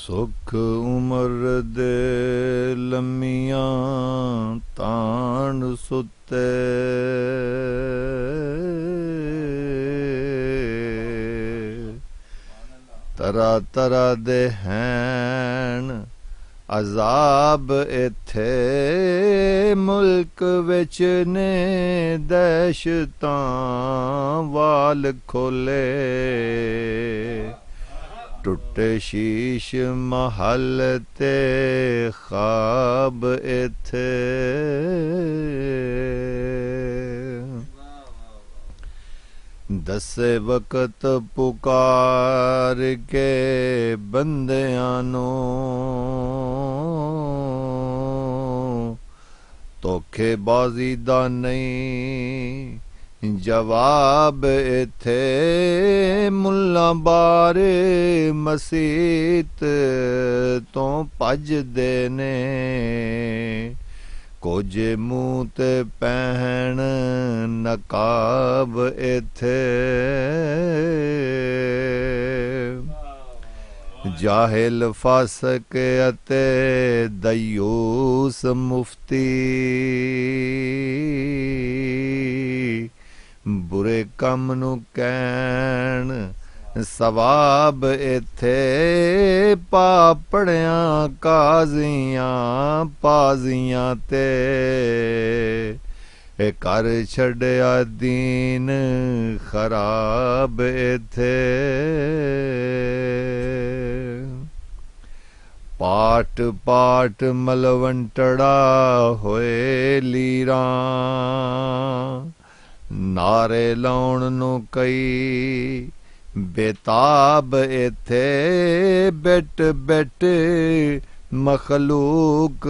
ਸੁਖ ਉਮਰ ਦੇ ਲੰਮੀਆਂ ਤਾਣ ਸੁੱਤੇ ਤਰਾ ਤਰਾ ਦੇ ਹੈਣ ਅਜ਼ਾਬ ਇੱਥੇ ਮੁਲਕ ਵਿੱਚ ਨੇ ਦਹਿਸ਼ਤਾਂ ਵਾਲ ਖੋਲੇ ਟੁੱਟੇ ਸ਼ੀਸ਼ ਮਹਲ ਤੇ ਖਾਬ ਇੱਥੇ ਦਸੇ ਵਕਤ ਪੁਕਾਰ ਕੇ ਬੰਦਿਆਂ ਨੂੰ ਧੋਖੇਬਾਜ਼ੀ ਦਾ ਨਹੀਂ ਜਵਾਬ ਇੱਥੇ ਮੁੱਲਾ ਬਾਰੇ ਮਸੀਤ ਤੋਂ ਭੱਜਦੇ ਨੇ ਕੁਝ ਮੂੰਹ ਤੇ ਪਹਿਣ ਨਕਾਬ ਇੱਥੇ ਜਾਹਿਲ ਫਾਸਕ ਅਤੇ ਦਯੂਸ ਮੁਫਤੀ ਬੁਰੇ ਕੰਮ ਨੂੰ ਕਹਿਣ ਸਵਾਬ ਇੱਥੇ ਪਾਪੜਿਆਂ ਕਾਜ਼ੀਆਂ ਪਾਜ਼ੀਆਂ ਤੇ ਇਹ ਕਰ ਛੱਡਿਆ ਦੀਨ ਖਰਾਬ ਇੱਥੇ ਪਾਟ ਪਾਟ ਮਲਵੰਟੜਾ ਹੋਏ ਲੀਰਾਂ ਨਾਰੇ ਲਾਉਣ ਨੂੰ ਕਈ ਬੇਤਾਬ ਇੱਥੇ ਬਿਟ ਬਿਟ ਮਖਲੂਕ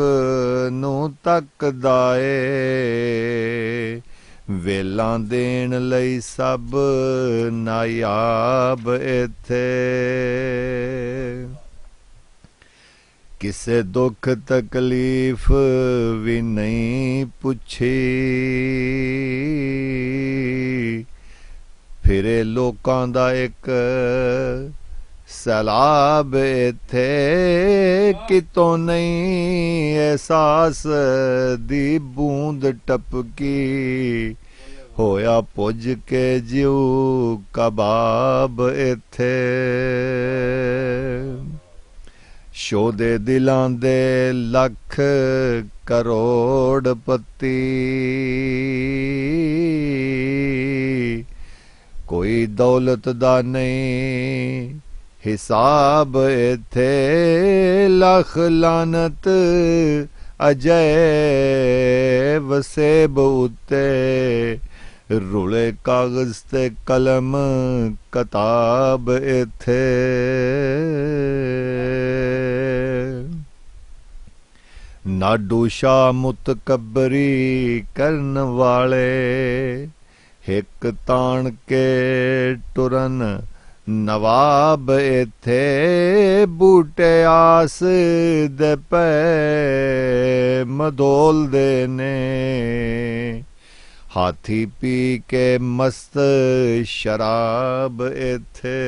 ਨੂੰ ਤੱਕਦਾ ਏ ਵੇਲਾਂ ਦੇਣ ਲਈ ਸਭ ਨਾਯਾਬ ਇੱਥੇ ਕਿਸੇ ਦੁੱਖ ਤਕਲੀਫ ਵੀ ਨਹੀਂ ਪੁੱਛੀ ਫਿਰੇ ਲੋਕਾਂ ਦਾ ਇੱਕ ਸੈਲਾਬ ਇੱਥੇ ਕਿਤੋਂ ਨਹੀਂ ਅਹਿਸਾਸ ਦੀ ਬੂੰਦ ਟਪਕੀ ਹੋਇਆ ਪੁੱਜ ਕੇ ਜਿਉ ਕਬਾਬ ਇੱਥੇ ਸ਼ੋਦੇ ਦਿਲਾਂ ਦੇ ਲੱਖ ਕਰੋੜ ਪਤੀ ਕੋਈ ਦੌਲਤ ਦਾ ਨਹੀਂ ਹਿਸਾਬ ਇੱਥੇ ਲੱਖ ਲਾਨਤ ਅਜੈ ਵਸੇਬ ਉੱਤੇ ਰੁਲੇ ਕਾਗਜ਼ ਤੇ ਕਲਮ ਕਿਤਾਬ ਇੱਥੇ ਨਾਡੂ ਸ਼ਾਹ ਮੁਤਕਬਰੀ ਕਰਨ ਵਾਲੇ ਹਿੱਕ ਤਾਣ ਕੇ ਟੁਰਨ ਨਵਾਬ ਇੱਥੇ ਬੂਟੇ ਆਸ ਦੇ ਪੈ ਮਦੋਲਦੇ ਨੇ ਹਾਥੀ ਪੀ ਕੇ ਮਸਤ ਸ਼ਰਾਬ ਇੱਥੇ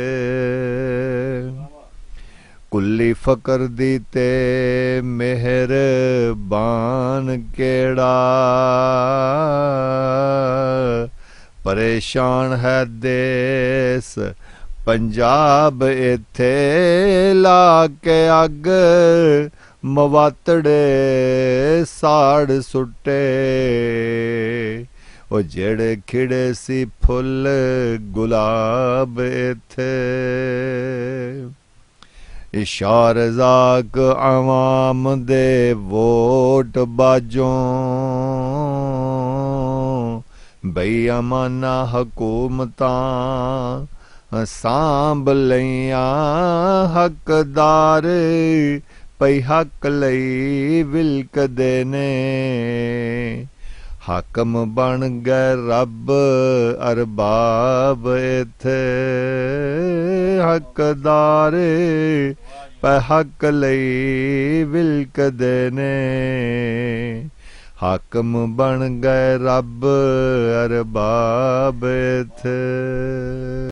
ਕੁੱਲੀ ਫਕਰ ਦੀ ਤੇ ਮਿਹਰਬਾਨ ਕਿਹੜਾ ਪਰੇਸ਼ਾਨ ਹੈ ਦੇਸ ਪੰਜਾਬ ਇੱਥੇ ਲਾ ਕੇ ਅੱਗ ਮਵਾਤੜੇ ਸਾੜ ਸੁੱਟੇ ਉਹ ਜਿਹੜੇ ਖਿੜੇ ਸੀ ਫੁੱਲ ਗੁਲਾਬ ਇੱਥੇ ਇਸ਼ਾਰਜ਼ਾਕ ਆਵਾਮ ਦੇ ਵੋਟ ਬਾਜੋਂ ਬੇਈਮਾਨਾ ਹਕੂਮਤਾਂ ਸਾਂਭ ਲਈਆਂ ਹੱਕਦਾਰ ਪਈ ਹੱਕ ਲਈ ਵਿਲਕਦੇ ਨੇ ਹਾਕਮ ਬਣ ਗਏ ਰੱਬ ਅਰਬਾਬ ਇੱਥੇ ਹੱਕਦਾਰ ਪੈ ਹੱਕ ਲਈ ਵਿਲਕਦੇ ਨੇ ਹਾਕਮ ਬਣ ਗਏ ਰੱਬ ਅਰਬਾਬ ਇੱਥੇ।